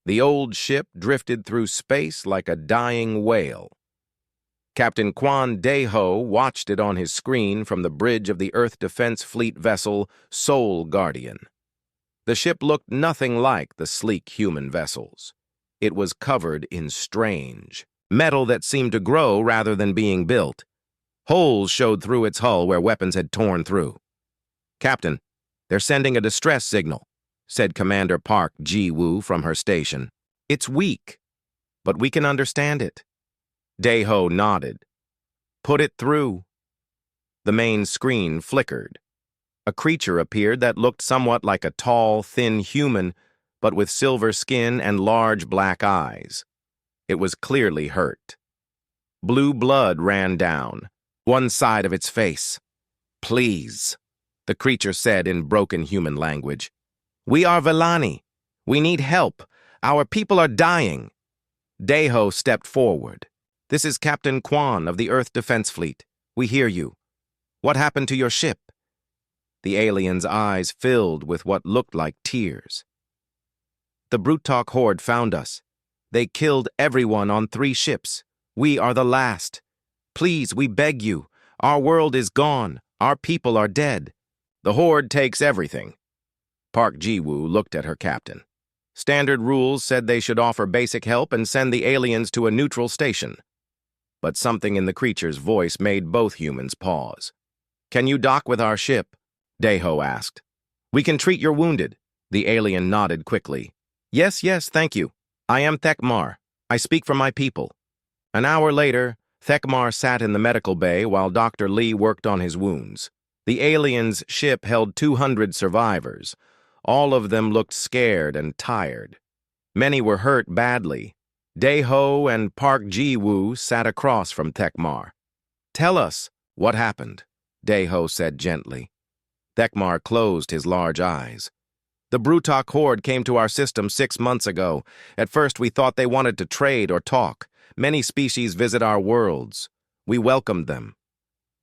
The old ship drifted through space like a dying whale. Captain Quan Deho watched it on his screen from the bridge of the Earth Defense Fleet vessel Soul Guardian. The ship looked nothing like the sleek human vessels. It was covered in strange metal that seemed to grow rather than being built. Holes showed through its hull where weapons had torn through. "Captain, they're sending a distress signal," said Commander Park Ji-woo from her station. "It's weak, but we can understand it." Deho nodded. "Put it through." The main screen flickered. A creature appeared that looked somewhat like a tall, thin human, but with silver skin and large black eyes. It was clearly hurt. Blue blood ran down one side of its face. "Please," the creature said in broken human language. "We are Villani. We need help. Our people are dying." Deho stepped forward. "This is Captain Quan of the Earth Defense Fleet. We hear you. What happened to your ship?" The alien's eyes filled with what looked like tears. "The Brutok Horde found us. They killed everyone on 3 ships. We are the last. Please, we beg you. Our world is gone. Our people are dead. The Horde takes everything." Park Ji-woo looked at her captain. Standard rules said they should offer basic help and send the aliens to a neutral station. But something in the creature's voice made both humans pause. "Can you dock with our ship?" Deho asked. "We can treat your wounded." The alien nodded quickly. Yes, thank you. I am Thekmar. I speak for my people." An hour later, Thekmar sat in the medical bay while Dr. Lee worked on his wounds. The alien's ship held 200 survivors. All of them looked scared and tired. Many were hurt badly. Deho and Park Ji-woo sat across from Thekmar. "Tell us what happened," Deho said gently. Thekmar closed his large eyes. "The Brutok Horde came to our system 6 months ago. At first we thought they wanted to trade or talk. Many species visit our worlds. We welcomed them."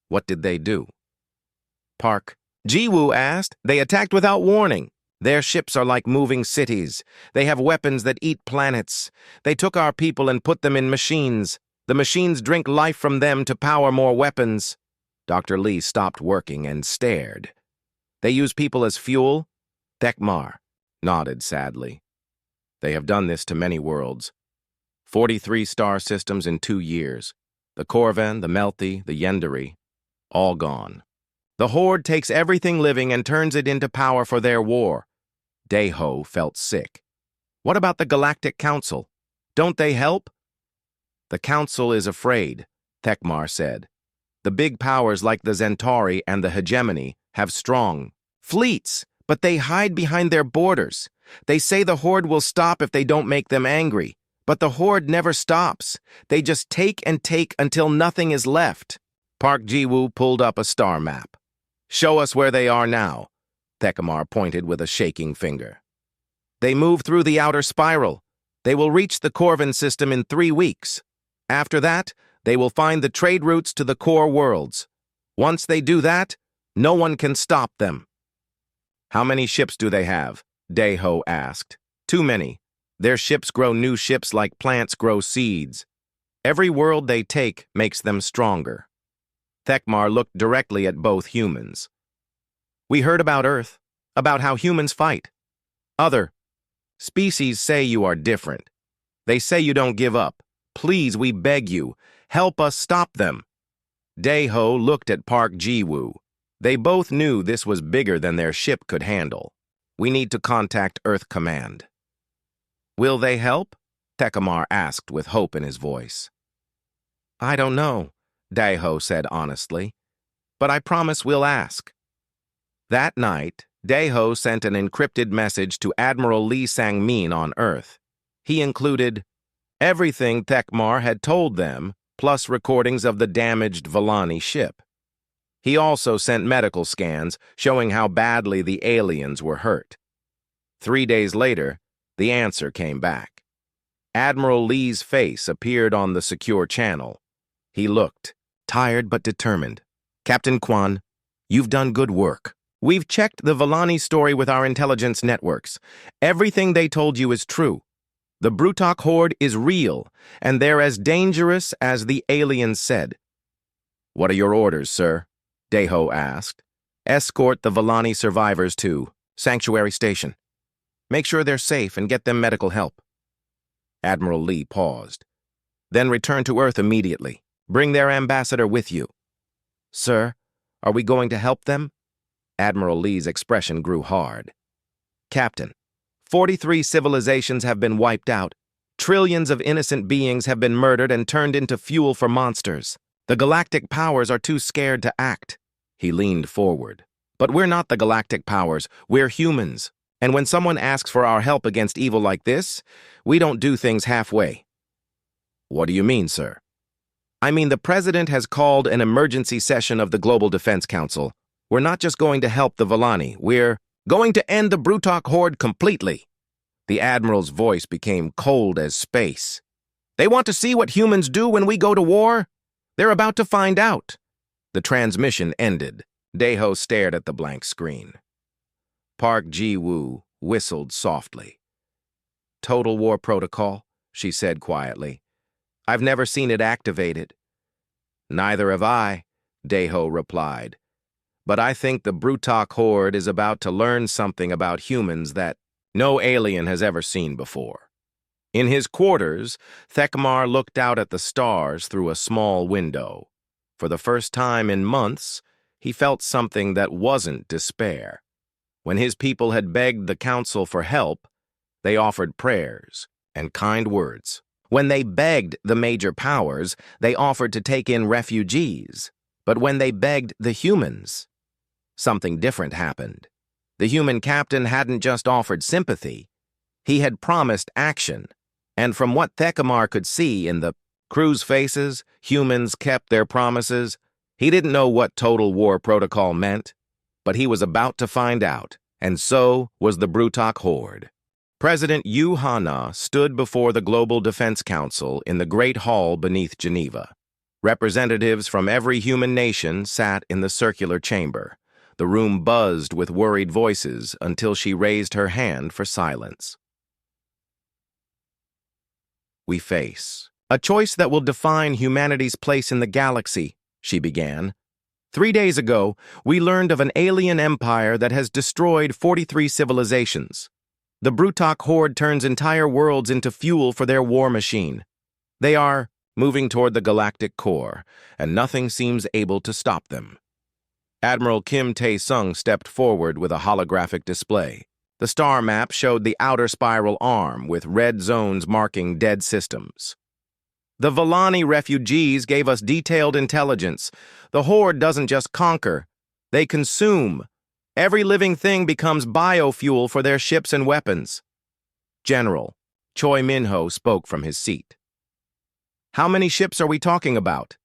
"What did they do?" Park Ji-woo asked. "They attacked without warning. Their ships are like moving cities. They have weapons that eat planets. They took our people and put them in machines. The machines drink life from them to power more weapons." Dr. Lee stopped working and stared. "They use people as fuel?" Thekmar nodded sadly. "They have done this to many worlds. 43 star systems in 2 years. The Corvan, the Melthi, the Yendari, all gone. The Horde takes everything living and turns it into power for their war." Deho felt sick. "What about the Galactic Council? Don't they help?" "The Council is afraid," Thekmar said. "The big powers like the Centauri and the Hegemony have strong fleets, but they hide behind their borders. They say the Horde will stop if they don't make them angry. But the Horde never stops. They just take and take until nothing is left." Park Ji-woo pulled up a star map. "Show us where they are now," Thekmar pointed with a shaking finger. "They move through the outer spiral. They will reach the Corvan system in 3 weeks. After that, they will find the trade routes to the core worlds. Once they do that, no one can stop them." "How many ships do they have?" Deho asked. "Too many. Their ships grow new ships like plants grow seeds. Every world they take makes them stronger." Thekmar looked directly at both humans. "We heard about Earth, about how humans fight. Other species say you are different. They say you don't give up. Please, we beg you, help us stop them." Deho looked at Park Ji-woo. They both knew this was bigger than their ship could handle. "We need to contact Earth Command." "Will they help?" Thekmar asked with hope in his voice. "I don't know," Deho said honestly, "but I promise we'll ask." That night, Deho sent an encrypted message to Admiral Lee Sang-min on Earth. He included everything Thekmar had told them, plus recordings of the damaged Villani ship. He also sent medical scans showing how badly the aliens were hurt. 3 days later, the answer came back. Admiral Lee's face appeared on the secure channel. He looked tired but determined. "Captain Quan, you've done good work. We've checked the Villani story with our intelligence networks. Everything they told you is true. The Brutok horde is real, and they're as dangerous as the aliens said. What are your orders, sir? Deho asked. Escort the Villani survivors to Sanctuary Station. Make sure they're safe and get them medical help. Admiral Lee paused. Then return to Earth immediately. Bring their ambassador with you. Sir, are we going to help them? Admiral Lee's expression grew hard. Captain, 43 civilizations have been wiped out. Trillions of innocent beings have been murdered and turned into fuel for monsters. The galactic powers are too scared to act. He leaned forward. But we're not the galactic powers. We're humans. And when someone asks for our help against evil like this, we don't do things halfway. What do you mean, sir? I mean, the President has called an emergency session of the Global Defense Council. We're not just going to help the Villani. We're going to end the Brutok horde completely. The Admiral's voice became cold as space. They want to see what humans do when we go to war? They're about to find out. The transmission ended. Deho stared at the blank screen. Park Ji-woo whistled softly. Total War Protocol, she said quietly. I've never seen it activated. Neither have I, Deho replied. But I think the Brutok horde is about to learn something about humans that no alien has ever seen before. In his quarters, Thekmar looked out at the stars through a small window. For the first time in months, he felt something that wasn't despair. When his people had begged the council for help, they offered prayers and kind words. When they begged the major powers, they offered to take in refugees. But when they begged the humans, something different happened. The human captain hadn't just offered sympathy. He had promised action. And from what Thekmar could see in the crew's faces, humans kept their promises. He didn't know what Total War Protocol meant, but he was about to find out, and so was the Brutok horde. President Yu Hana stood before the Global Defense Council in the Great Hall beneath Geneva. Representatives from every human nation sat in the circular chamber. The room buzzed with worried voices until she raised her hand for silence. We face a choice that will define humanity's place in the galaxy, she began. 3 days ago, we learned of an alien empire that has destroyed 43 civilizations. The Brutok horde turns entire worlds into fuel for their war machine. They are moving toward the galactic core, and nothing seems able to stop them. Admiral Kim Tae-sung stepped forward with a holographic display. The star map showed the outer spiral arm with red zones marking dead systems. The Villani refugees gave us detailed intelligence. The horde doesn't just conquer, they consume. Every living thing becomes biofuel for their ships and weapons. General, Choi Min-ho spoke from his seat. How many ships are we talking about?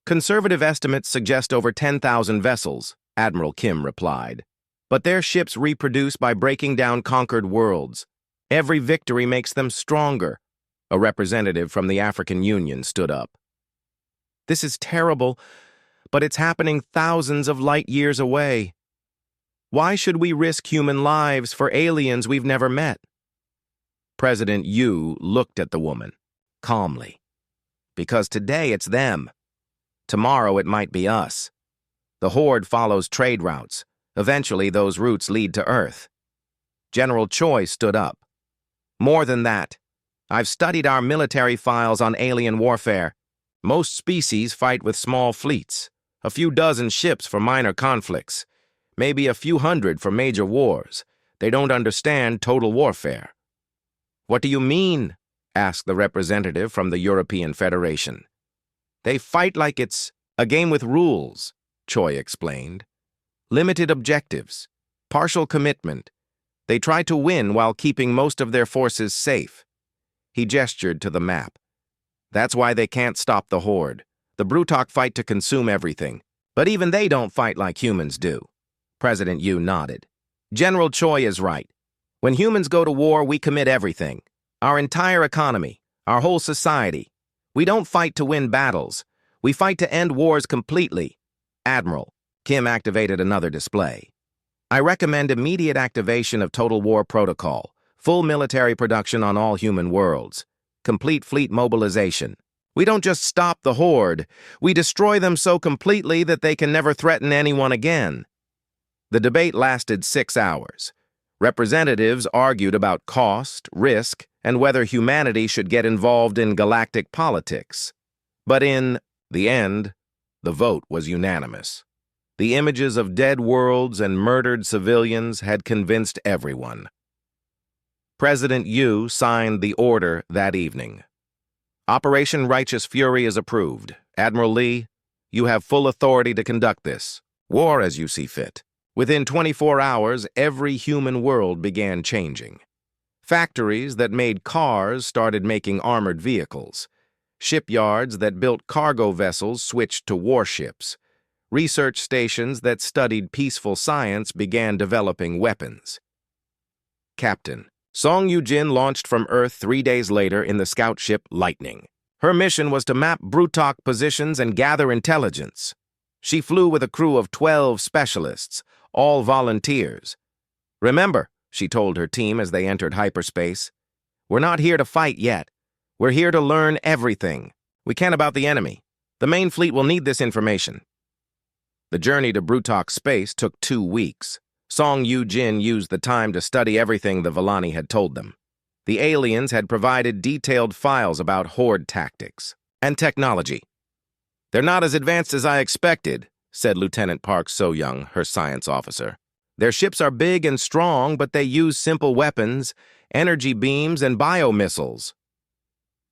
Conservative estimates suggest over 10,000 vessels, Admiral Kim replied. But their ships reproduce by breaking down conquered worlds. Every victory makes them stronger. A representative from the African Union stood up. This is terrible, but it's happening thousands of light years away. Why should we risk human lives for aliens we've never met? President Yu looked at the woman, calmly. Because today it's them. Tomorrow it might be us. The horde follows trade routes. Eventually those routes lead to Earth. General Choi stood up. More than that, I've studied our military files on alien warfare. Most species fight with small fleets, a few dozen ships for minor conflicts, maybe a few hundred for major wars. They don't understand total warfare. What do you mean? Asked the representative from the European Federation. They fight like it's a game with rules, Choi explained. Limited objectives, partial commitment. They try to win while keeping most of their forces safe. He gestured to the map. That's why they can't stop the horde. The Brutok fight to consume everything. But even they don't fight like humans do. President Yu nodded. General Choi is right. When humans go to war, we commit everything. Our entire economy, our whole society. We don't fight to win battles. We fight to end wars completely. Admiral, Kim activated another display. I recommend immediate activation of Total War Protocol. Full military production on all human worlds. Complete fleet mobilization. We don't just stop the horde, we destroy them so completely that they can never threaten anyone again. The debate lasted 6 hours. Representatives argued about cost, risk, and whether humanity should get involved in galactic politics. But in the end, the vote was unanimous. The images of dead worlds and murdered civilians had convinced everyone. President Yu signed the order that evening. Operation Righteous Fury is approved. Admiral Lee, you have full authority to conduct this. War as you see fit. Within 24 hours, every human world began changing. Factories that made cars started making armored vehicles. Shipyards that built cargo vessels switched to warships. Research stations that studied peaceful science began developing weapons. Captain, Song Yu-jin launched from Earth 3 days later in the scout ship Lightning. Her mission was to map Brutok positions and gather intelligence. She flew with a crew of 12 specialists, all volunteers. Remember, she told her team as they entered hyperspace, we're not here to fight yet. We're here to learn everything. We can about the enemy. The main fleet will need this information. The journey to Brutok space took 2 weeks. Song Yu-jin used the time to study everything the Villani had told them. The aliens had provided detailed files about horde tactics and technology. They're not as advanced as I expected, said Lieutenant Park So-young, her science officer. Their ships are big and strong, but they use simple weapons, energy beams, and biomissiles.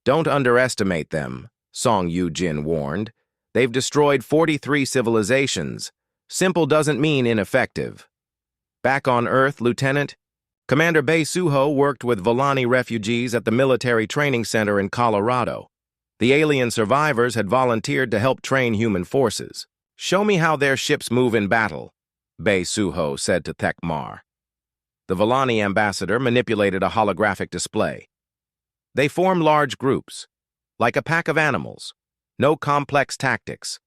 Don't underestimate them, Song Yu-jin warned. They've destroyed 43 civilizations. Simple doesn't mean ineffective. Back on Earth, Lieutenant, Commander Bae Suho worked with Villani refugees at the military training center in Colorado. The alien survivors had volunteered to help train human forces. Show me how their ships move in battle, Bae Suho said to Thekmar. The Villani ambassador manipulated a holographic display. They form large groups, like a pack of animals. No complex tactics.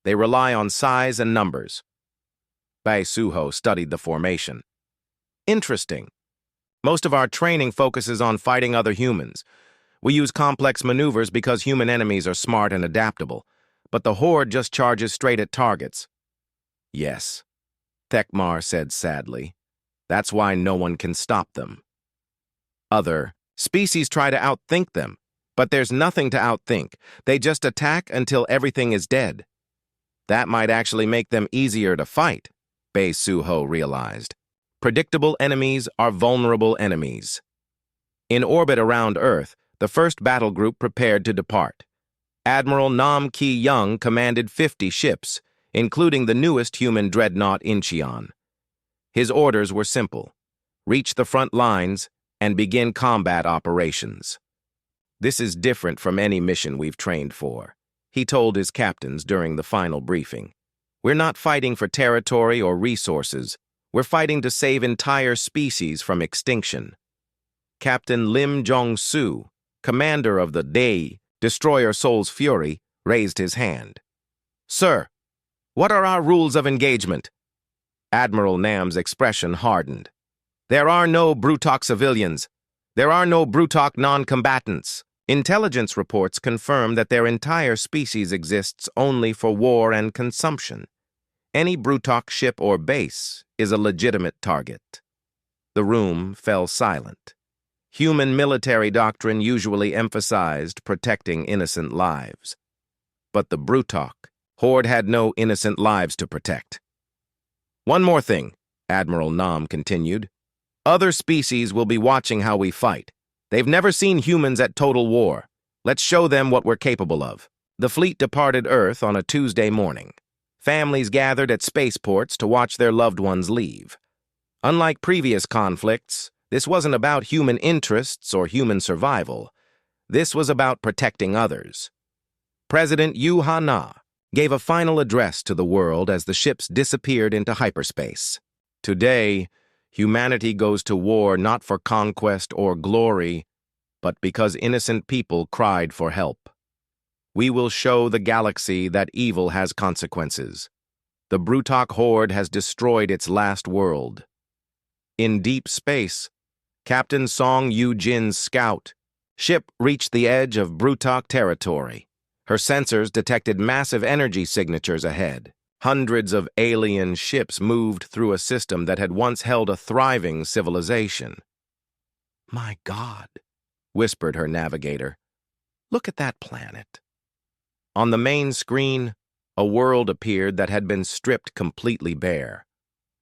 They rely on size and numbers. Bae Suho studied the formation. Interesting. Most of our training focuses on fighting other humans. We use complex maneuvers because human enemies are smart and adaptable, but the Horde just charges straight at targets. Yes, Thekmar said sadly. That's why no one can stop them. Other species try to outthink them, but there's nothing to outthink. They just attack until everything is dead. That might actually make them easier to fight, Bae Suho realized. Predictable enemies are vulnerable enemies. In orbit around Earth, the first battle group prepared to depart. Admiral Nam Ki-young commanded 50 ships, including the newest human dreadnought Incheon. His orders were simple: reach the front lines and begin combat operations. This is different from any mission we've trained for, he told his captains during the final briefing. We're not fighting for territory or resources. We're fighting to save entire species from extinction. Captain Lim Jong-soo, commander of the Dae, destroyer Soul's Fury, raised his hand. Sir, what are our rules of engagement? Admiral Nam's expression hardened. There are no Brutok civilians. There are no Brutok non-combatants. Intelligence reports confirm that their entire species exists only for war and consumption. Any Brutok ship or base is a legitimate target. The room fell silent. Human military doctrine usually emphasized protecting innocent lives. But the Brutok Horde had no innocent lives to protect. One more thing, Admiral Nam continued. Other species will be watching how we fight. They've never seen humans at total war. Let's show them what we're capable of. The fleet departed Earth on a Tuesday morning. Families gathered at spaceports to watch their loved ones leave. Unlike previous conflicts, this wasn't about human interests or human survival. This was about protecting others. President Yu Ha-na gave a final address to the world as the ships disappeared into hyperspace. Today, humanity goes to war not for conquest or glory, but because innocent people cried for help. We will show the galaxy that evil has consequences. The Brutok Horde has destroyed its last world. In deep space, Captain Song Yu-jin's scout. Ship reached the edge of Brutok territory. Her sensors detected massive energy signatures ahead. Hundreds of alien ships moved through a system that had once held a thriving civilization. "My God," whispered her navigator. "Look at that planet." On the main screen, a world appeared that had been stripped completely bare.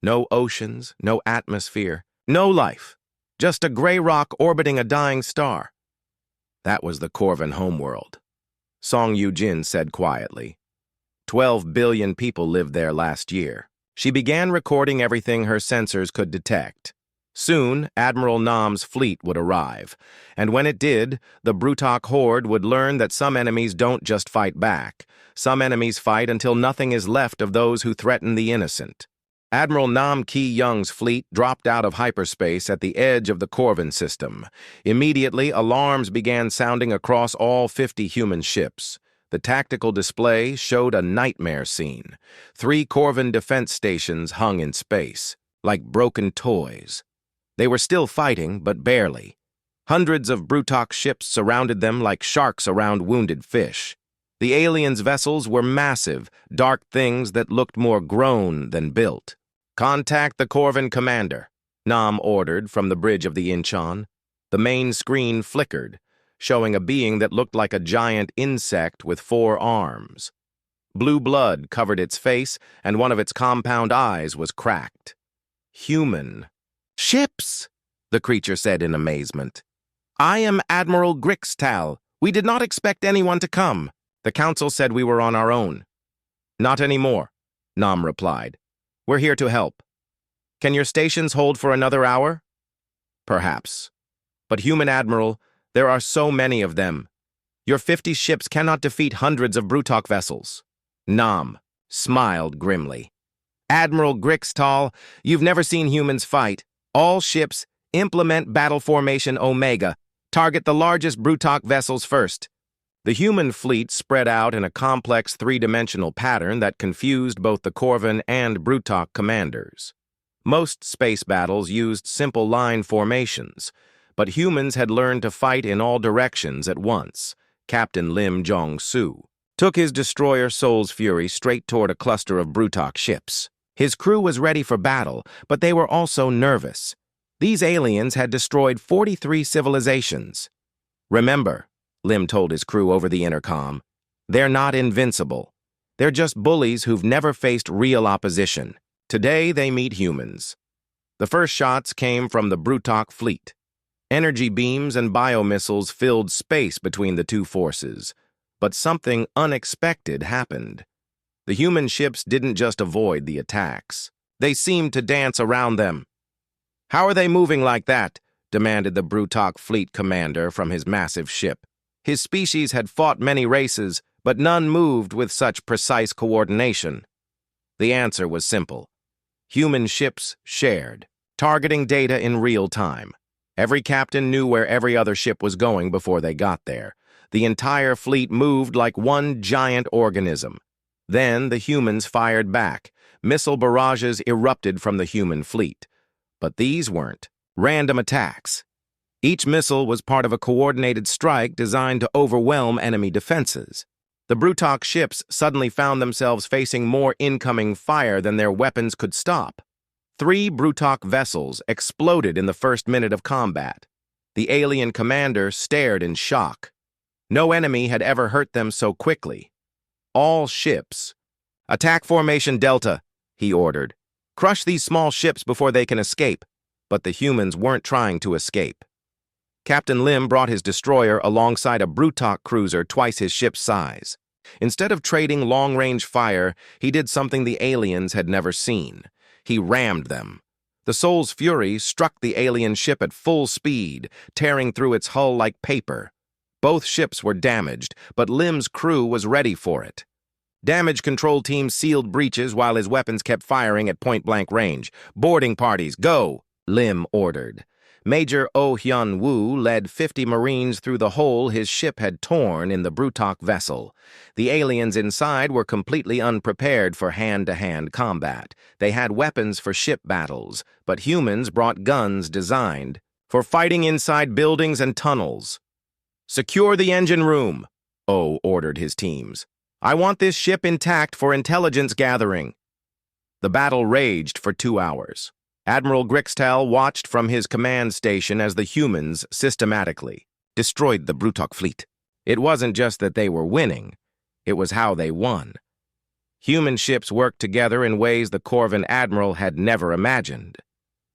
No oceans, no atmosphere, no life, just a gray rock orbiting a dying star. That was the Corvin homeworld. Song Yu-jin said quietly. 12 billion people lived there last year. She began recording everything her sensors could detect. Soon, Admiral Nam's fleet would arrive, and when it did, the Brutok horde would learn that some enemies don't just fight back. Some enemies fight until nothing is left of those who threaten the innocent. Admiral Nam Ki-young's fleet dropped out of hyperspace at the edge of the Corvin system. Immediately, alarms began sounding across all 50 human ships. The tactical display showed a nightmare scene. 3 Corvin defense stations hung in space, like broken toys. They were still fighting, but barely. Hundreds of Brutok ships surrounded them like sharks around wounded fish. The aliens' vessels were massive, dark things that looked more grown than built. "Contact the Corvin commander," Nam ordered from the bridge of the Incheon. The main screen flickered, showing a being that looked like a giant insect with 4 arms. Blue blood covered its face, and one of its compound eyes was cracked. Human. "Ships!" the creature said in amazement. "I am Admiral Grixtal. We did not expect anyone to come. The council said we were on our own." "Not anymore," Nam replied. "We're here to help. Can your stations hold for another hour?" "Perhaps. But Human Admiral, there are so many of them. Your 50 ships cannot defeat hundreds of Brutok vessels." Nam smiled grimly. "Admiral Grixtal, you've never seen humans fight. All ships, implement battle formation Omega. Target the largest Brutok vessels first." The human fleet spread out in a complex 3-dimensional pattern that confused both the Corvin and Brutok commanders. Most space battles used simple line formations, but humans had learned to fight in all directions at once. Captain Lim Jong-soo took his destroyer Soul's Fury straight toward a cluster of Brutok ships. His crew was ready for battle, but they were also nervous. These aliens had destroyed 43 civilizations. "Remember," Lim told his crew over the intercom, "they're not invincible. They're just bullies who've never faced real opposition. Today they meet humans." The first shots came from the Brutok fleet. Energy beams and biomissiles filled space between the two forces. But something unexpected happened. The human ships didn't just avoid the attacks. They seemed to dance around them. "How are they moving like that?" demanded the Brutok fleet commander from his massive ship. His species had fought many races, but none moved with such precise coordination. The answer was simple. Human ships shared, targeting data in real time. Every captain knew where every other ship was going before they got there. The entire fleet moved like one giant organism. Then the humans fired back. Missile barrages erupted from the human fleet. But these weren't random attacks. Each missile was part of a coordinated strike designed to overwhelm enemy defenses. The Brutok ships suddenly found themselves facing more incoming fire than their weapons could stop. 3 Brutok vessels exploded in the first minute of combat. The alien commander stared in shock. No enemy had ever hurt them so quickly. All ships. "Attack formation Delta," he ordered. "Crush these small ships before they can escape." But the humans weren't trying to escape. Captain Lim brought his destroyer alongside a Brutok cruiser twice his ship's size. Instead of trading long-range fire, he did something the aliens had never seen. He rammed them. The Soul's Fury struck the alien ship at full speed, tearing through its hull like paper. Both ships were damaged, but Lim's crew was ready for it. Damage control teams sealed breaches while his weapons kept firing at point-blank range. "Boarding parties, go!" Lim ordered. Major Oh Hyun-woo led 50 Marines through the hole his ship had torn in the Brutok vessel. The aliens inside were completely unprepared for hand-to-hand combat. They had weapons for ship battles, but humans brought guns designed for fighting inside buildings and tunnels. Secure the engine room, O ordered his teams. I want this ship intact for intelligence gathering. The battle raged for 2 hours. Admiral Grixtal watched from his command station as the humans systematically destroyed the Brutok fleet. It wasn't just that they were winning, it was how they won. Human ships worked together in ways the Corvan admiral had never imagined.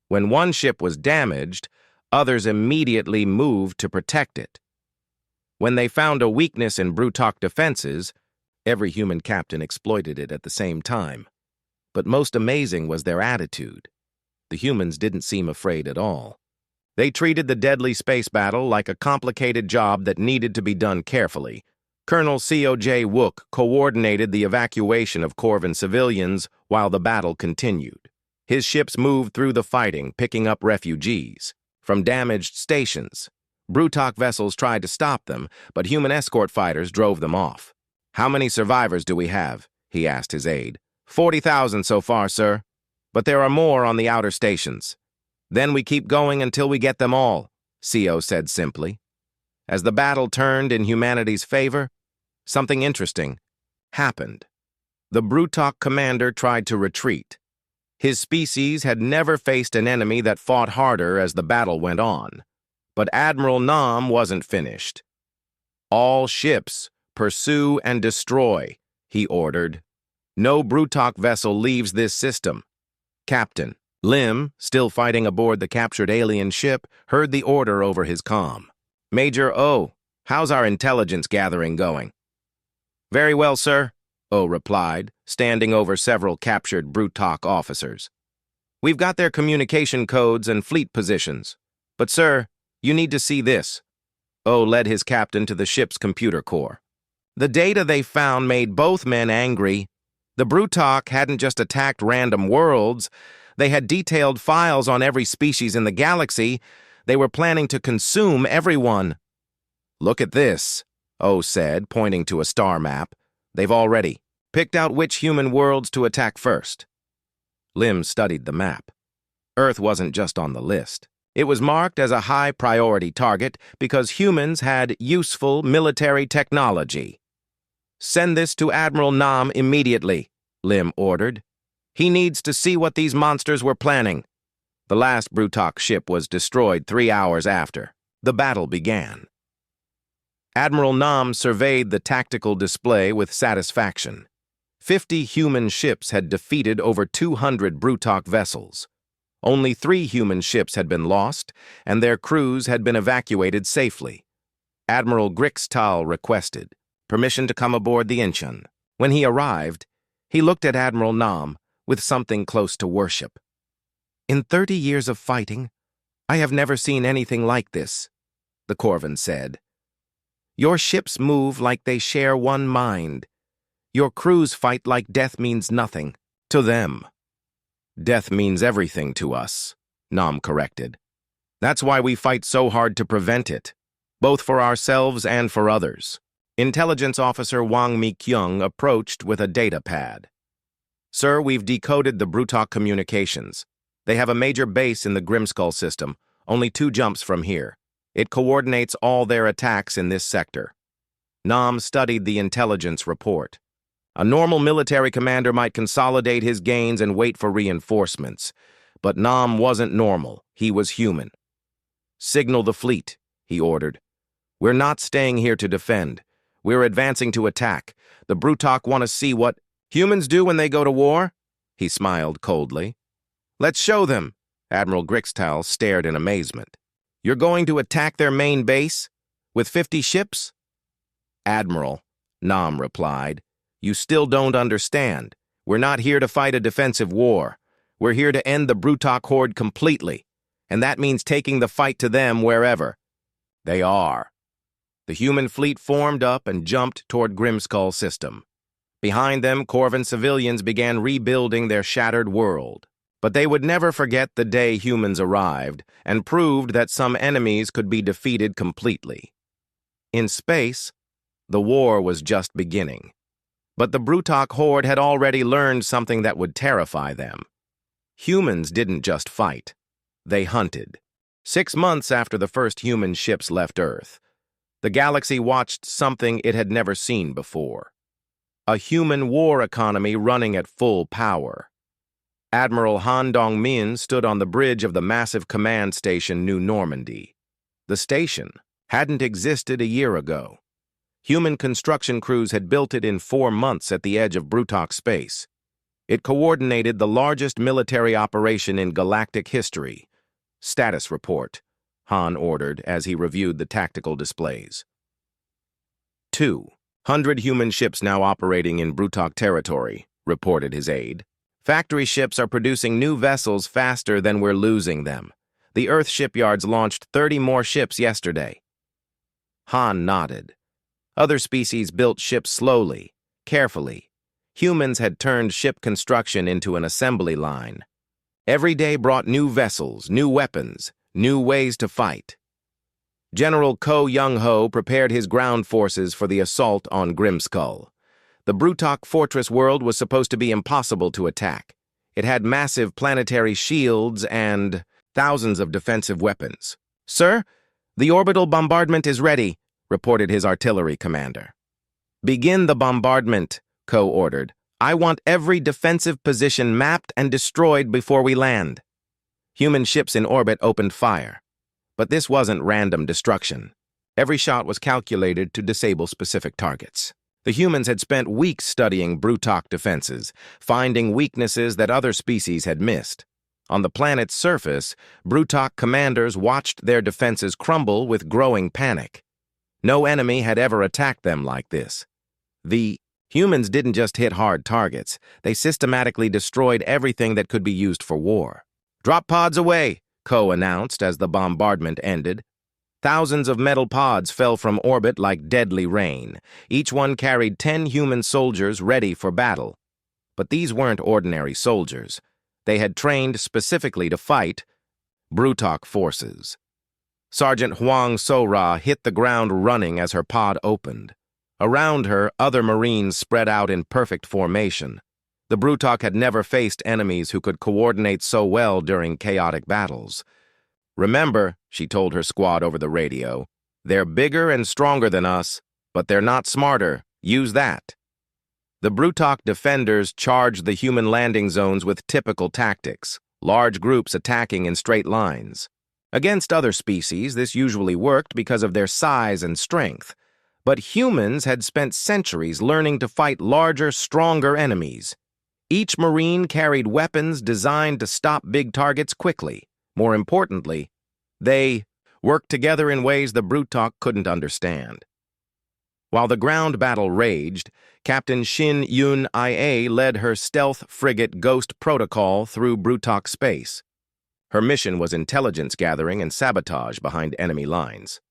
When one ship was damaged, others immediately moved to protect it. When they found a weakness in Brutok defenses, every human captain exploited it at the same time. But most amazing was their attitude. The humans didn't seem afraid at all. They treated the deadly space battle like a complicated job that needed to be done carefully. Colonel C.O.J. Wook coordinated the evacuation of Corvan civilians while the battle continued. His ships moved through the fighting, picking up refugees from damaged stations. Brutok vessels tried to stop them, but human escort fighters drove them off. "How many survivors do we have?" he asked his aide. 40,000 so far, sir. But there are more on the outer stations. Then we keep going until we get them all, CO said simply. As the battle turned in humanity's favor, something interesting happened. The Brutok commander tried to retreat. His species had never faced an enemy that fought harder as the battle went on. But Admiral Nam wasn't finished. "All ships, pursue and destroy," he ordered. "No Brutok vessel leaves this system." Captain Lim, still fighting aboard the captured alien ship, heard the order over his comm. "Major O, how's our intelligence gathering going?" "Very well, sir," O replied, standing over several captured Brutok officers. "We've got their communication codes and fleet positions. But, sir, you need to see this." O led his captain to the ship's computer core. The data they found made both men angry. The Brutok hadn't just attacked random worlds. They had detailed files on every species in the galaxy. They were planning to consume everyone. "Look at this," O said, pointing to a star map. "They've already picked out which human worlds to attack first." Lim studied the map. Earth wasn't just on the list. It was marked as a high-priority target because humans had useful military technology. "Send this to Admiral Nam immediately," Lim ordered. "He needs to see what these monsters were planning." The last Brutok ship was destroyed 3 hours after. The battle began. Admiral Nam surveyed the tactical display with satisfaction. 50 human ships had defeated over 200 Brutok vessels. Only 3 human ships had been lost, and their crews had been evacuated safely. Admiral Grixtal requested permission to come aboard the Incheon. When he arrived, he looked at Admiral Nam with something close to worship. "In 30 years of fighting, I have never seen anything like this," the Corvan said. "Your ships move like they share one mind. Your crews fight like death means nothing to them." "Death means everything to us," Nam corrected. "That's why we fight so hard to prevent it, both for ourselves and for others." Intelligence Officer Wang Mi-kyung approached with a data pad. "Sir, we've decoded the Brutok communications. They have a major base in the Grimskull system, only 2 jumps from here. It coordinates all their attacks in this sector." Nam studied the intelligence report. A normal military commander might consolidate his gains and wait for reinforcements. But Nam wasn't normal. He was human. "Signal the fleet," he ordered. "We're not staying here to defend. We're advancing to attack. The Brutok want to see what humans do when they go to war?" He smiled coldly. "Let's show them." Admiral Grixtal stared in amazement. "You're going to attack their main base? With 50 ships?" "Admiral," Nam replied, "you still don't understand. We're not here to fight a defensive war. We're here to end the Brutok horde completely, and that means taking the fight to them wherever they are." The human fleet formed up and jumped toward Grimskull system. Behind them, Corvan civilians began rebuilding their shattered world. But they would never forget the day humans arrived and proved that some enemies could be defeated completely. In space, the war was just beginning. But the Brutok horde had already learned something that would terrify them. Humans didn't just fight. They hunted. 6 months after the first human ships left Earth, the galaxy watched something it had never seen before. A human war economy running at full power. Admiral Han Dong-min stood on the bridge of the massive command station New Normandy. The station hadn't existed a year ago. Human construction crews had built it in 4 months at the edge of Brutok space. It coordinated the largest military operation in galactic history. Status report, Han ordered as he reviewed the tactical displays. 200 human ships now operating in Brutok territory, reported his aide. Factory ships are producing new vessels faster than we're losing them. The Earth shipyards launched 30 more ships yesterday. Han nodded. Other species built ships slowly, carefully. Humans had turned ship construction into an assembly line. Every day brought new vessels, new weapons, new ways to fight. General Ko Young-ho prepared his ground forces for the assault on Grimskull. The Brutok fortress world was supposed to be impossible to attack. It had massive planetary shields and thousands of defensive weapons. "Sir, the orbital bombardment is ready," reported his artillery commander. "Begin the bombardment," Ko ordered. "I want every defensive position mapped and destroyed before we land." Human ships in orbit opened fire. But this wasn't random destruction. Every shot was calculated to disable specific targets. The humans had spent weeks studying Brutok defenses, finding weaknesses that other species had missed. On the planet's surface, Brutok commanders watched their defenses crumble with growing panic. No enemy had ever attacked them like this. The humans didn't just hit hard targets, they systematically destroyed everything that could be used for war. "Drop pods away," Ko announced as the bombardment ended. Thousands of metal pods fell from orbit like deadly rain. Each one carried 10 human soldiers ready for battle. But these weren't ordinary soldiers. They had trained specifically to fight Brutok forces. Sergeant Huang So-ra hit the ground running as her pod opened. Around her, other Marines spread out in perfect formation. The Brutok had never faced enemies who could coordinate so well during chaotic battles. "Remember," she told her squad over the radio, "they're bigger and stronger than us, but they're not smarter. Use that." The Brutok defenders charged the human landing zones with typical tactics, large groups attacking in straight lines. Against other species, this usually worked because of their size and strength. But humans had spent centuries learning to fight larger, stronger enemies. Each Marine carried weapons designed to stop big targets quickly. More importantly, they worked together in ways the Brutok couldn't understand. While the ground battle raged, Captain Shin Yun-ia led her stealth frigate Ghost Protocol through Brutok space. Her mission was intelligence gathering and sabotage behind enemy lines.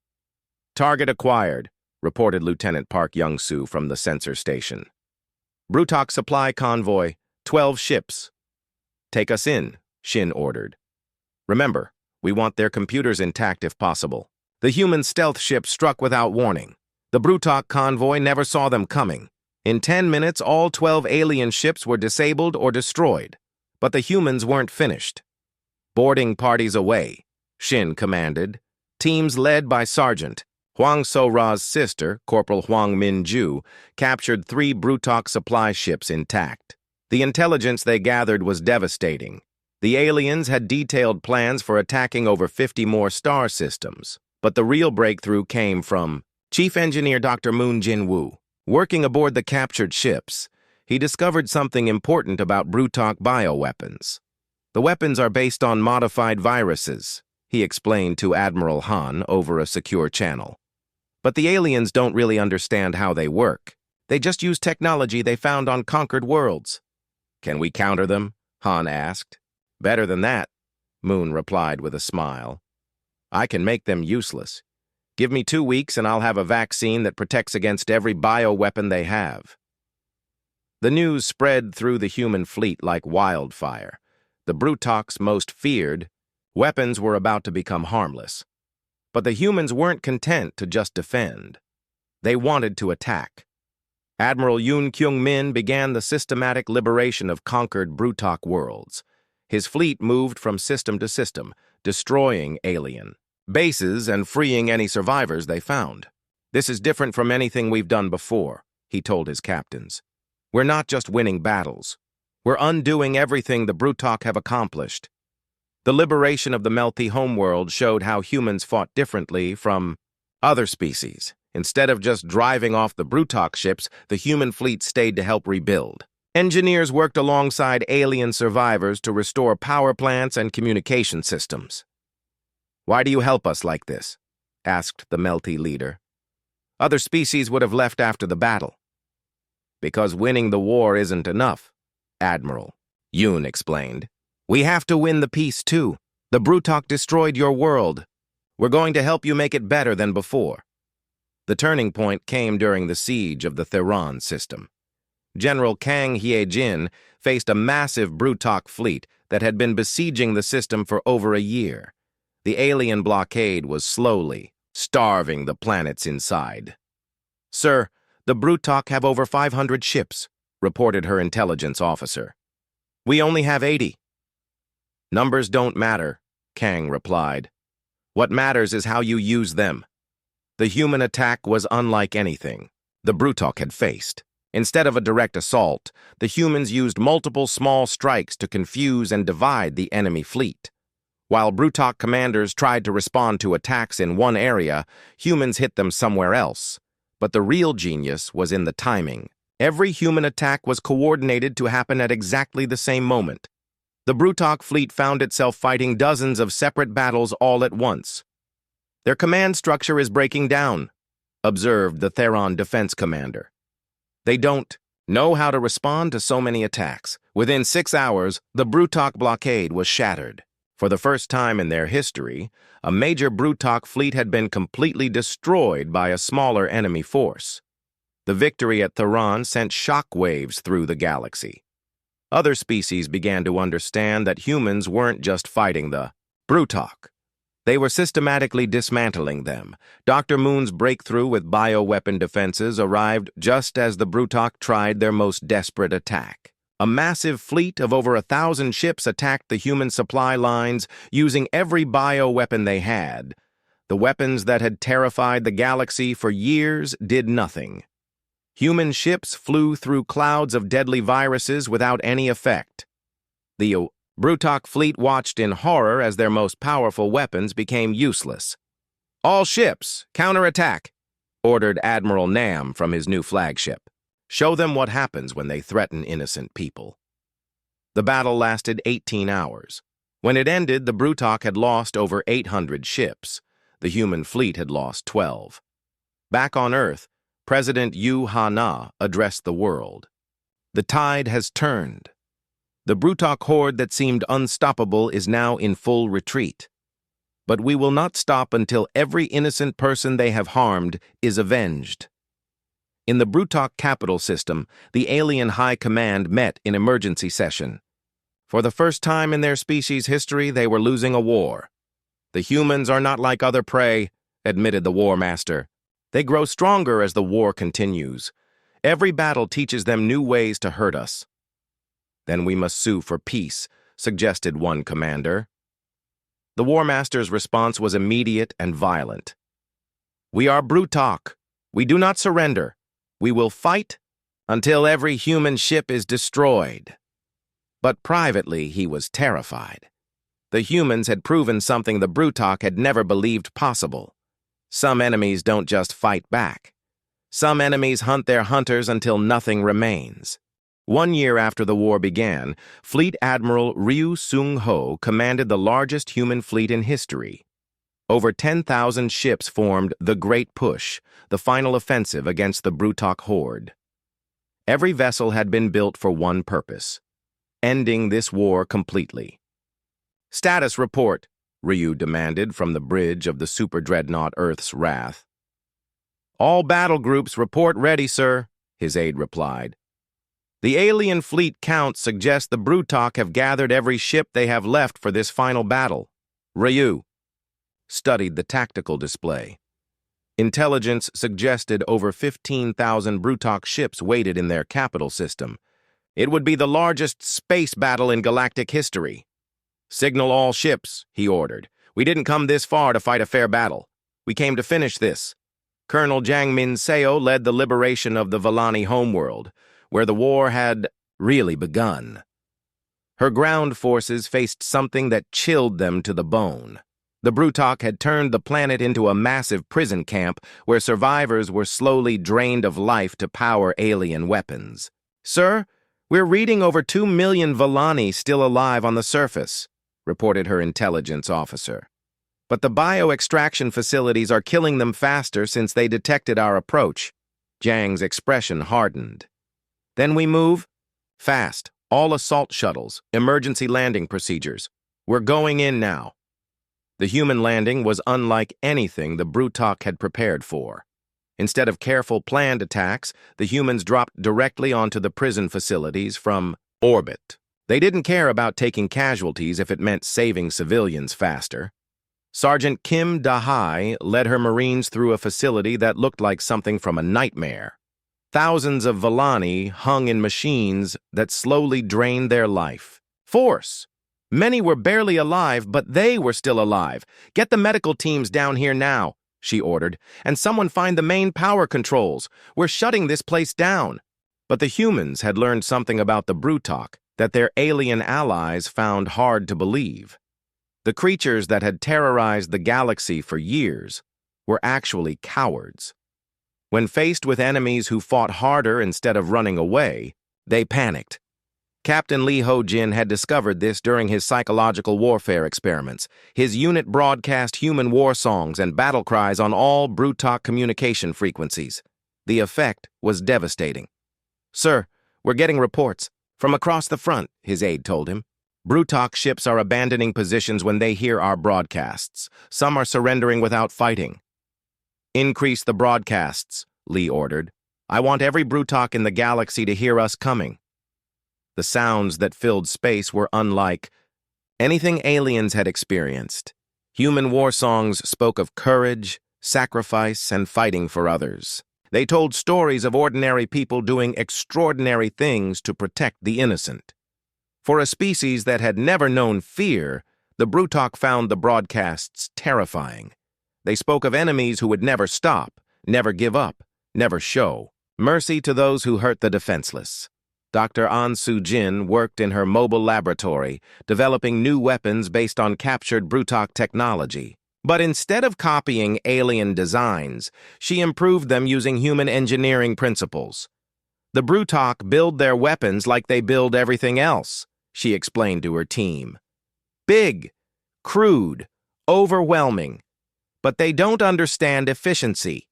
"Target acquired," reported Lieutenant Park Young-soo from the sensor station. "Brutok supply convoy, 12 ships." "Take us in," Shin ordered. "Remember, we want their computers intact if possible." The human stealth ship struck without warning. The Brutok convoy never saw them coming. In 10 minutes, all 12 alien ships were disabled or destroyed. But the humans weren't finished. "Boarding parties away," Shin commanded. Teams led by Sergeant Huang So-ra's sister, Corporal Huang Min-ju, captured 3 Brutok supply ships intact. The intelligence they gathered was devastating. The aliens had detailed plans for attacking over 50 more star systems. But the real breakthrough came from Chief Engineer Dr. Moon Jin-woo. Working aboard the captured ships, he discovered something important about Brutok bioweapons. "The weapons are based on modified viruses," he explained to Admiral Han over a secure channel. "But the aliens don't really understand how they work. They just use technology they found on conquered worlds." "Can we counter them?" Han asked. "Better than that," Moon replied with a smile. "I can make them useless. Give me 2 weeks and I'll have a vaccine that protects against every bioweapon they have." The news spread through the human fleet like wildfire. The Brutok's most feared weapons were about to become harmless. But the humans weren't content to just defend. They wanted to attack. Admiral Yoon Kyung-min began the systematic liberation of conquered Brutok worlds. His fleet moved from system to system, destroying alien bases and freeing any survivors they found. "This is different from anything we've done before," he told his captains. "We're not just winning battles. We're undoing everything the Brutok have accomplished." The liberation of the Melty homeworld showed how humans fought differently from other species. Instead of just driving off the Brutok ships, the human fleet stayed to help rebuild. Engineers worked alongside alien survivors to restore power plants and communication systems. "Why do you help us like this?" asked the Melty leader. "Other species would have left after the battle." "Because winning the war isn't enough," Admiral Yoon explained. "We have to win the peace too. The Brutok destroyed your world. We're going to help you make it better than before." The turning point came during the siege of the Theron system. General Kang Hye-jin faced a massive Brutok fleet that had been besieging the system for over a year. The alien blockade was slowly starving the planets inside. "Sir, the Brutok have over 500 ships," reported her intelligence officer. "We only have 80. "Numbers don't matter," Kang replied. "What matters is how you use them." The human attack was unlike anything the Brutok had faced. Instead of a direct assault, the humans used multiple small strikes to confuse and divide the enemy fleet. While Brutok commanders tried to respond to attacks in one area, humans hit them somewhere else. But the real genius was in the timing. Every human attack was coordinated to happen at exactly the same moment. The Brutok fleet found itself fighting dozens of separate battles all at once. "Their command structure is breaking down," observed the Theron defense commander. "They don't know how to respond to so many attacks." Within 6 hours, the Brutok blockade was shattered. For the first time in their history, a major Brutok fleet had been completely destroyed by a smaller enemy force. The victory at Theron sent shockwaves through the galaxy. Other species began to understand that humans weren't just fighting the Brutok. They were systematically dismantling them. Dr. Moon's breakthrough with bioweapon defenses arrived just as the Brutok tried their most desperate attack. A massive fleet of over 1,000 ships attacked the human supply lines using every bioweapon they had. The weapons that had terrified the galaxy for years did nothing. Human ships flew through clouds of deadly viruses without any effect. The Brutok fleet watched in horror as their most powerful weapons became useless. "All ships, counterattack," ordered Admiral Nam from his new flagship. "Show them what happens when they threaten innocent people." The battle lasted 18 hours. When it ended, the Brutok had lost over 800 ships. The human fleet had lost 12. Back on Earth, President Yu Ha-na addressed the world. "The tide has turned. The Brutok horde that seemed unstoppable is now in full retreat. But we will not stop until every innocent person they have harmed is avenged." In the Brutok capital system, the alien high command met in emergency session. For the first time in their species' history, they were losing a war. "The humans are not like other prey," admitted the War Master. "They grow stronger as the war continues. Every battle teaches them new ways to hurt us." "Then we must sue for peace," suggested one commander. The War Master's response was immediate and violent. "We are Brutok. We do not surrender. We will fight until every human ship is destroyed." But privately, he was terrified. The humans had proven something the Brutok had never believed possible. Some enemies don't just fight back. Some enemies hunt their hunters until nothing remains. 1 year after the war began, Fleet Admiral Ryu Sung-ho commanded the largest human fleet in history. Over 10,000 ships formed the Great Push, the final offensive against the Brutok horde. Every vessel had been built for one purpose: ending this war completely. "Status report," Ryu demanded from the bridge of the super dreadnought Earth's Wrath. "All battle groups report ready, sir," his aide replied. "The alien fleet count suggests the Brutok have gathered every ship they have left for this final battle." Ryu studied the tactical display. Intelligence suggested over 15,000 Brutok ships waited in their capital system. It would be the largest space battle in galactic history. Signal all ships, he ordered. We didn't come this far to fight a fair battle. We came to finish this. Colonel Jiang Min-seo led the liberation of the Vellani homeworld, where the war had really begun. Her ground forces faced something that chilled them to the bone. The Brutok had turned the planet into a massive prison camp where survivors were slowly drained of life to power alien weapons. "Sir, we're reading over 2 million Vellani still alive on the surface," reported her intelligence officer. "But the bio-extraction facilities are killing them faster since they detected our approach." Jiang's expression hardened. "Then we move? Fast. All assault shuttles, emergency landing procedures. We're going in now." The human landing was unlike anything the Brutok had prepared for. Instead of careful planned attacks, the humans dropped directly onto the prison facilities from orbit. They didn't care about taking casualties if it meant saving civilians faster. Sergeant Kim Da-hai led her Marines through a facility that looked like something from a nightmare. Thousands of Vellani hung in machines that slowly drained their life force. Many were barely alive, but they were still alive. "Get the medical teams down here now," she ordered, "and someone find the main power controls. We're shutting this place down." But the humans had learned something about the Brutok that their alien allies found hard to believe. The creatures that had terrorized the galaxy for years were actually cowards. When faced with enemies who fought harder instead of running away, they panicked. Captain Lee Ho-jin had discovered this during his psychological warfare experiments. His unit broadcast human war songs and battle cries on all Brutok communication frequencies. The effect was devastating. "Sir, we're getting reports. From across the front," his aide told him. "Brutok ships are abandoning positions when they hear our broadcasts. Some are surrendering without fighting." "Increase the broadcasts," Lee ordered. "I want every Brutok in the galaxy to hear us coming." The sounds that filled space were unlike anything aliens had experienced. Human war songs spoke of courage, sacrifice, and fighting for others. They told stories of ordinary people doing extraordinary things to protect the innocent. For a species that had never known fear, the Brutok found the broadcasts terrifying. They spoke of enemies who would never stop, never give up, never show mercy to those who hurt the defenseless. Dr. An Soo-jin worked in her mobile laboratory, developing new weapons based on captured Brutok technology. But instead of copying alien designs, she improved them using human engineering principles. "The Brutok build their weapons like they build everything else," she explained to her team. "Big, crude, overwhelming. But they don't understand efficiency."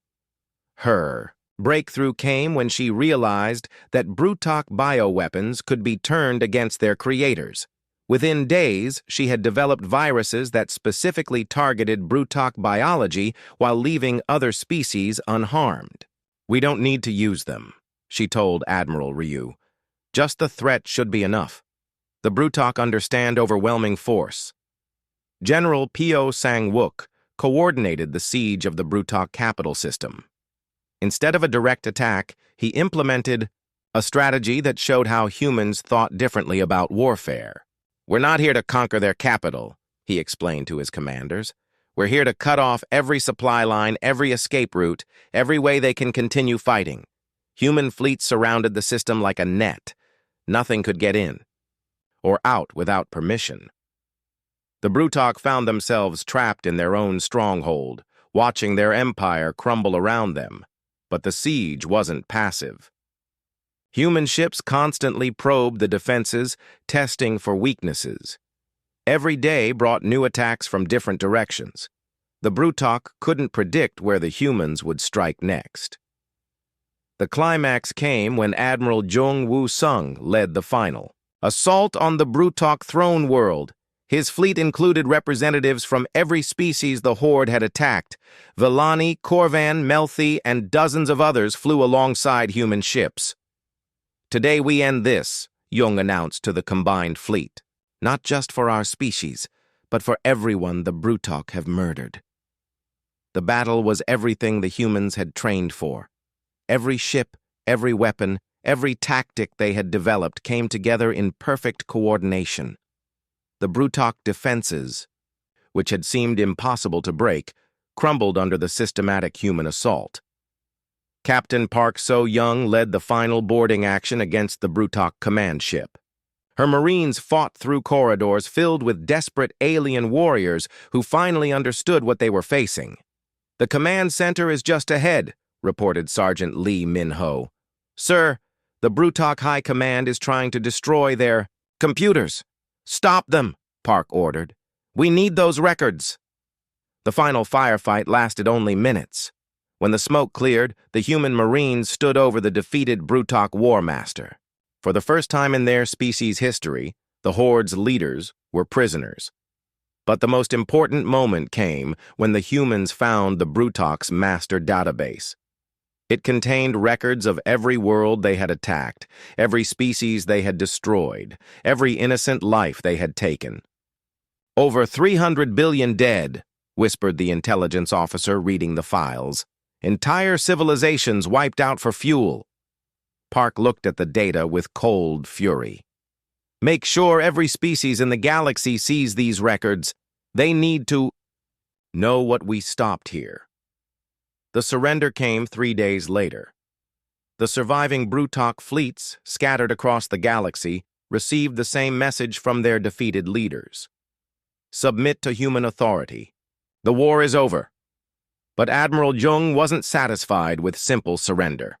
Her breakthrough came when she realized that Brutok bioweapons could be turned against their creators. Within days, she had developed viruses that specifically targeted Brutok biology while leaving other species unharmed. "We don't need to use them," she told Admiral Ryu. "Just the threat should be enough. The Brutok understand overwhelming force." General Pyo Sang-wook coordinated the siege of the Brutok capital system. Instead of a direct attack, he implemented a strategy that showed how humans thought differently about warfare. "We're not here to conquer their capital," he explained to his commanders. "We're here to cut off every supply line, every escape route, every way they can continue fighting." Human fleets surrounded the system like a net. Nothing could get in or out without permission. The Brutok found themselves trapped in their own stronghold, watching their empire crumble around them. But the siege wasn't passive. Human ships constantly probed the defenses, testing for weaknesses. Every day brought new attacks from different directions. The Brutok couldn't predict where the humans would strike next. The climax came when Admiral Jung Woo-sung led the final assault on the Brutok throne world. His fleet included representatives from every species the Horde had attacked. Vellani, Corvan, Melthi, and dozens of others flew alongside human ships. "Today we end this," Jung announced to the combined fleet. "Not just for our species, but for everyone the Brutok have murdered." The battle was everything the humans had trained for. Every ship, every weapon, every tactic they had developed came together in perfect coordination. The Brutok defenses, which had seemed impossible to break, crumbled under the systematic human assault. Captain Park So-young led the final boarding action against the Brutok command ship. Her Marines fought through corridors filled with desperate alien warriors who finally understood what they were facing. "The command center is just ahead," reported Sergeant Lee Min-ho. "Sir, the Brutok High Command is trying to destroy their computers." "Stop them," Park ordered. "We need those records." The final firefight lasted only minutes. When the smoke cleared, the human Marines stood over the defeated Brutok War Master. For the first time in their species' history, the Horde's leaders were prisoners. But the most important moment came when the humans found the Brutok's master database. It contained records of every world they had attacked, every species they had destroyed, every innocent life they had taken. "Over 300 billion dead," whispered the intelligence officer reading the files. "Entire civilizations wiped out for fuel." Park looked at the data with cold fury. "Make sure every species in the galaxy sees these records. They need to know what we stopped here." The surrender came 3 days later. The surviving Brutok fleets, scattered across the galaxy, received the same message from their defeated leaders. "Submit to human authority. The war is over." But Admiral Jung wasn't satisfied with simple surrender.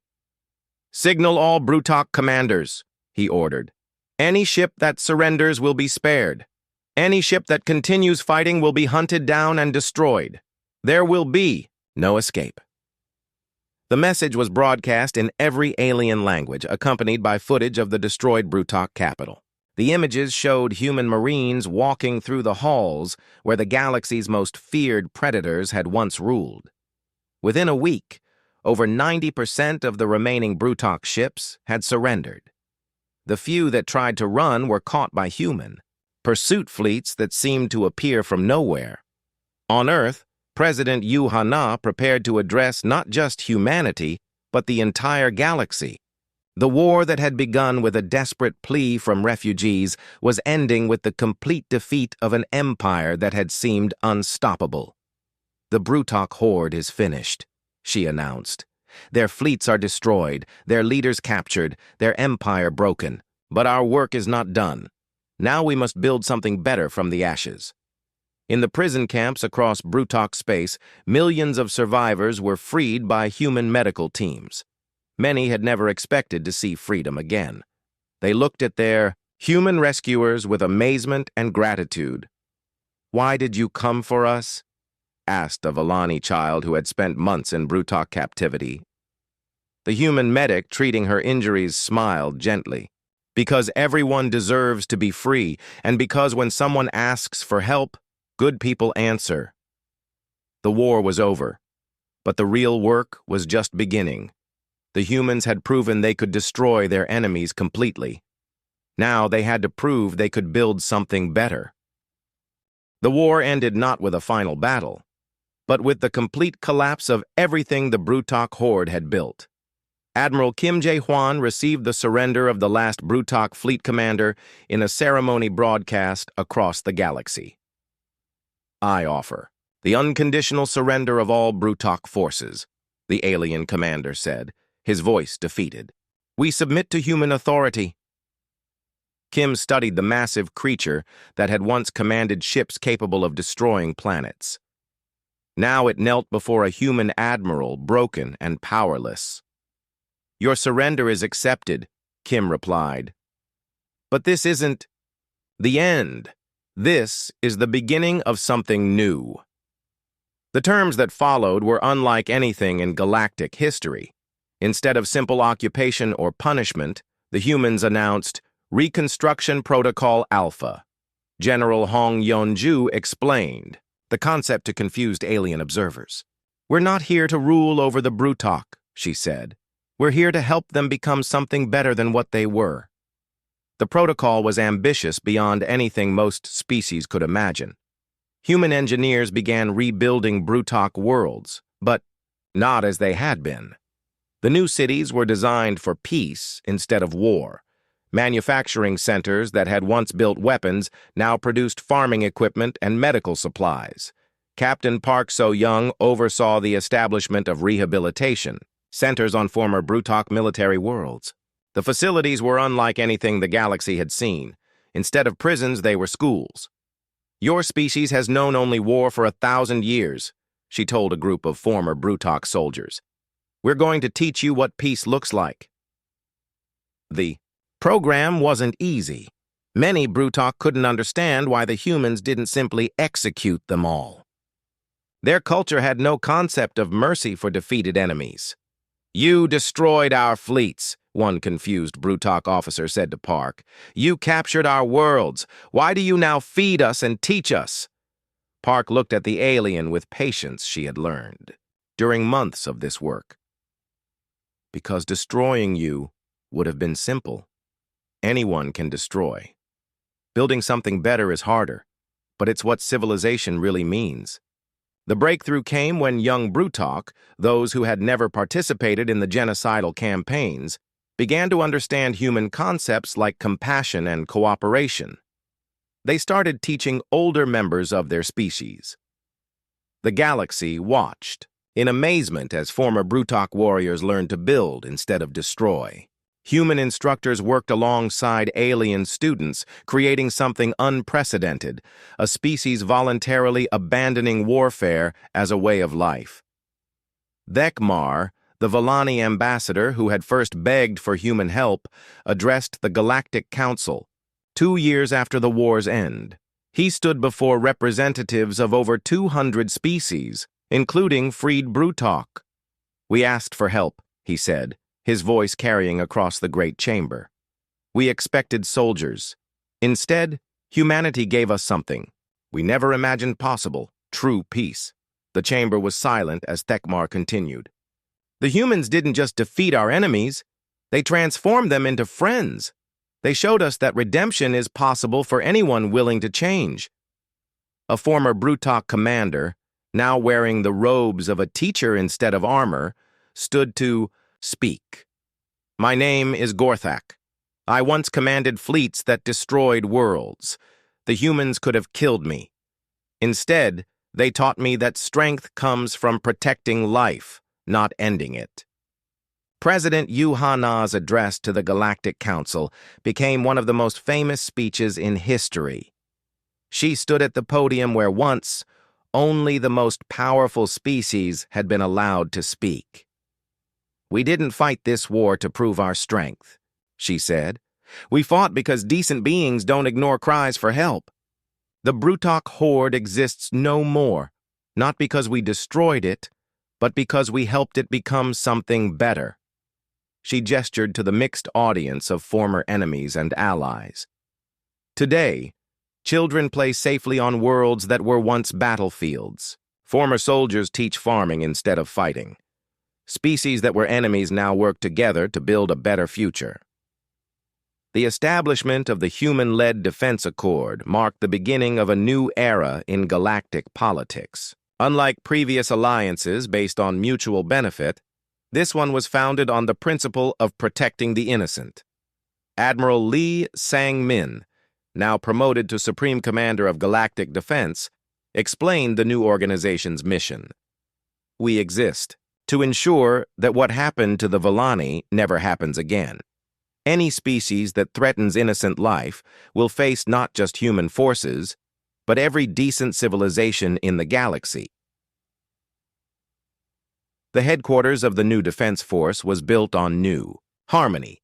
"Signal all Brutok commanders," he ordered. "Any ship that surrenders will be spared. Any ship that continues fighting will be hunted down and destroyed. There will be no escape." The message was broadcast in every alien language, accompanied by footage of the destroyed Brutok capital. The images showed human Marines walking through the halls where the galaxy's most feared predators had once ruled. Within a week, over 90% of the remaining Brutok ships had surrendered. The few that tried to run were caught by human pursuit fleets that seemed to appear from nowhere. On Earth, President Yu Hana prepared to address not just humanity, but the entire galaxy. The war that had begun with a desperate plea from refugees was ending with the complete defeat of an empire that had seemed unstoppable. "The Brutok horde is finished," she announced. "Their fleets are destroyed, their leaders captured, their empire broken. But our work is not done. Now we must build something better from the ashes." In the prison camps across Brutok space, millions of survivors were freed by human medical teams. Many had never expected to see freedom again. They looked at their human rescuers with amazement and gratitude. "Why did you come for us?" asked a Vellani child who had spent months in Brutok captivity. The human medic treating her injuries smiled gently. "Because everyone deserves to be free, and because when someone asks for help, good people answer." The war was over, but the real work was just beginning. The humans had proven they could destroy their enemies completely. Now they had to prove they could build something better. The war ended not with a final battle, but with the complete collapse of everything the Brutok horde had built. Admiral Kim Jae-hwan received the surrender of the last Brutok fleet commander in a ceremony broadcast across the galaxy. "I offer the unconditional surrender of all Brutok forces," the alien commander said, his voice defeated. "We submit to human authority." Kim studied the massive creature that had once commanded ships capable of destroying planets. Now it knelt before a human admiral, broken and powerless. "Your surrender is accepted," Kim replied. "But this isn't the end. This is the beginning of something new." The terms that followed were unlike anything in galactic history. Instead of simple occupation or punishment, the humans announced Reconstruction Protocol Alpha. General Hong Yeonju explained the concept to confused alien observers. "We're not here to rule over the Brutok," she said. "We're here to help them become something better than what they were." The protocol was ambitious beyond anything most species could imagine. Human engineers began rebuilding Brutok worlds, but not as they had been. The new cities were designed for peace instead of war. Manufacturing centers that had once built weapons now produced farming equipment and medical supplies. Captain Park So-young oversaw the establishment of rehabilitation centers on former Brutok military worlds. The facilities were unlike anything the galaxy had seen. Instead of prisons, they were schools. "Your species has known only war for 1,000 years, she told a group of former Brutok soldiers. "We're going to teach you what peace looks like." The program wasn't easy. Many Brutok couldn't understand why the humans didn't simply execute them all. Their culture had no concept of mercy for defeated enemies. "You destroyed our fleets," one confused Brutok officer said to Park. "You captured our worlds. Why do you now feed us and teach us?" Park looked at the alien with patience she had learned during months of this work. "Because destroying you would have been simple. Anyone can destroy. Building something better is harder, but it's what civilization really means." The breakthrough came when young Brutok, those who had never participated in the genocidal campaigns, began to understand human concepts like compassion and cooperation. They started teaching older members of their species. The galaxy watched in amazement as former Brutok warriors learned to build instead of destroy. Human instructors worked alongside alien students, creating something unprecedented, a species voluntarily abandoning warfare as a way of life. Thekmar, the Vellani ambassador who had first begged for human help, addressed the Galactic Council 2 years after the war's end. He stood before representatives of over 200 species, including freed Brutok. "We asked for help," he said, his voice carrying across the great chamber. "We expected soldiers. Instead, humanity gave us something we never imagined possible: true peace." The chamber was silent as Thekmar continued. "The humans didn't just defeat our enemies, they transformed them into friends. They showed us that redemption is possible for anyone willing to change." A former Brutok commander, now wearing the robes of a teacher instead of armor, stood to speak. "My name is Gorthak. I once commanded fleets that destroyed worlds. The humans could have killed me. Instead, they taught me that strength comes from protecting life, not ending it." President Yuhana's address to the Galactic Council became one of the most famous speeches in history. She stood at the podium where once only the most powerful species had been allowed to speak. "We didn't fight this war to prove our strength," she said. "We fought because decent beings don't ignore cries for help. The Brutok horde exists no more, not because we destroyed it, but because we helped it become something better." She gestured to the mixed audience of former enemies and allies. "Today, children play safely on worlds that were once battlefields. Former soldiers teach farming instead of fighting. Species that were enemies now work together to build a better future." The establishment of the Human-Led Defense Accord marked the beginning of a new era in galactic politics. Unlike previous alliances based on mutual benefit, this one was founded on the principle of protecting the innocent. Admiral Lee Sang-min, now promoted to Supreme Commander of Galactic Defense, explained the new organization's mission. "We exist to ensure that what happened to the Vellani never happens again. Any species that threatens innocent life will face not just human forces, but every decent civilization in the galaxy." The headquarters of the new defense force was built on New Harmony,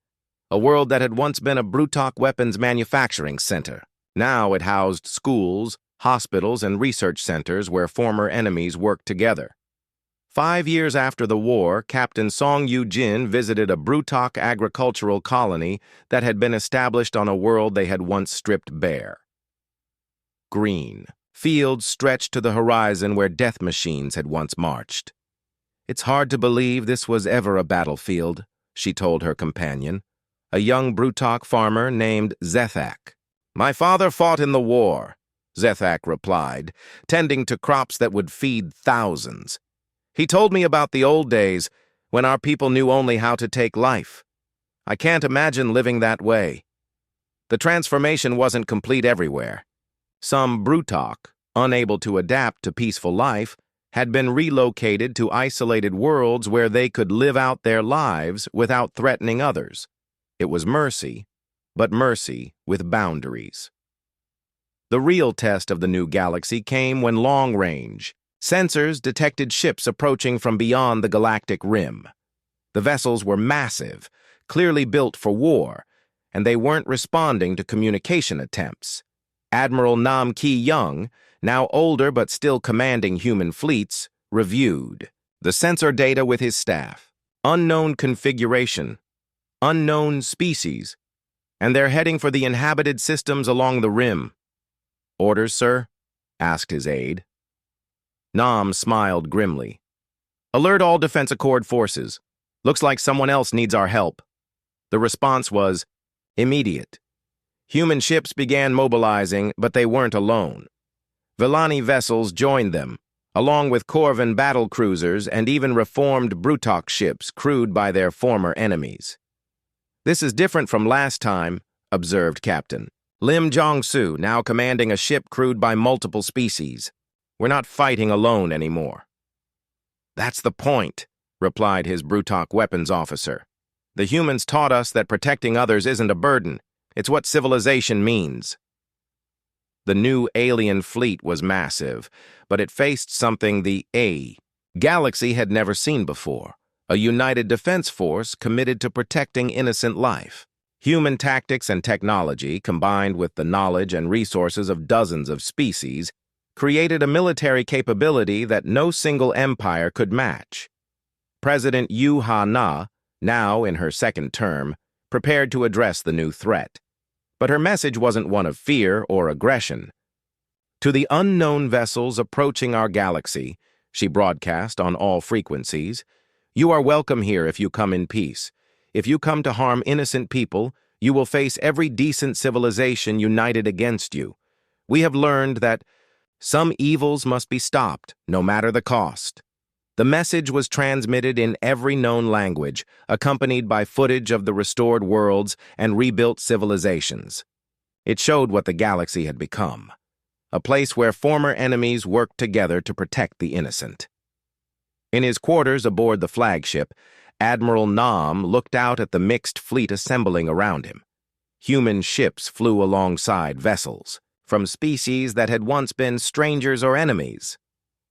a world that had once been a Brutok weapons manufacturing center. Now it housed schools, hospitals, and research centers where former enemies worked together. 5 years after the war, Captain Song Yu-jin visited a Brutok agricultural colony that had been established on a world they had once stripped bare. Green fields stretched to the horizon where death machines had once marched. "It's hard to believe this was ever a battlefield," she told her companion, a young Brutok farmer named Zethak. "My father fought in the war," Zethak replied, tending to crops that would feed thousands. "He told me about the old days when our people knew only how to take life. I can't imagine living that way." The transformation wasn't complete everywhere. Some Brutok, unable to adapt to peaceful life, had been relocated to isolated worlds where they could live out their lives without threatening others. It was mercy, but mercy with boundaries. The real test of the new galaxy came when long-range sensors detected ships approaching from beyond the galactic rim. The vessels were massive, clearly built for war, and they weren't responding to communication attempts. Admiral Nam Ki-young, now older but still commanding human fleets, reviewed the sensor data with his staff. Unknown configuration, unknown species, and they're heading for the inhabited systems along the rim. "Orders, sir?" asked his aide. Nam smiled grimly. "Alert all Defense Accord forces. Looks like someone else needs our help." The response was immediate. Human ships began mobilizing, but they weren't alone. Villani vessels joined them, along with Corvan battle cruisers and even reformed Brutok ships crewed by their former enemies. "This is different from last time," observed Captain Lim Jong-soo, now commanding a ship crewed by multiple species. "We're not fighting alone anymore." "That's the point," replied his Brutok weapons officer. "The humans taught us that protecting others isn't a burden. It's what civilization means." The new alien fleet was massive, but it faced something the galaxy had never seen before: a united defense force committed to protecting innocent life. Human tactics and technology, combined with the knowledge and resources of dozens of species, created a military capability that no single empire could match. President Yu Ha-na, now in her second term, prepared to address the new threat. But her message wasn't one of fear or aggression. "To the unknown vessels approaching our galaxy," she broadcast on all frequencies, "you are welcome here if you come in peace. If you come to harm innocent people, you will face every decent civilization united against you. We have learned that some evils must be stopped, no matter the cost." The message was transmitted in every known language, accompanied by footage of the restored worlds and rebuilt civilizations. It showed what the galaxy had become: a place where former enemies worked together to protect the innocent. In his quarters aboard the flagship, Admiral Nam looked out at the mixed fleet assembling around him. Human ships flew alongside vessels, from species that had once been strangers or enemies.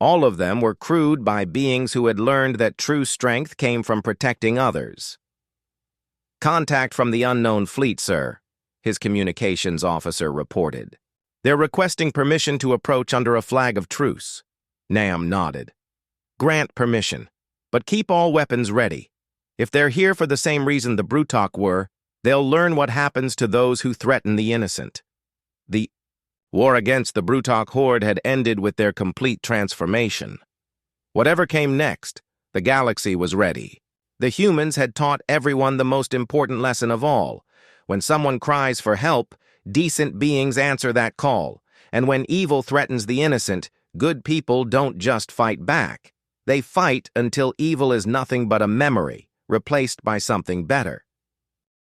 All of them were crewed by beings who had learned that true strength came from protecting others. "Contact from the unknown fleet, sir," his communications officer reported. "They're requesting permission to approach under a flag of truce." Nam nodded. "Grant permission, but keep all weapons ready. If they're here for the same reason the Brutok were, they'll learn what happens to those who threaten the innocent." The war against the Brutok horde had ended with their complete transformation. Whatever came next, the galaxy was ready. The humans had taught everyone the most important lesson of all: when someone cries for help, decent beings answer that call, and when evil threatens the innocent, good people don't just fight back. They fight until evil is nothing but a memory, replaced by something better.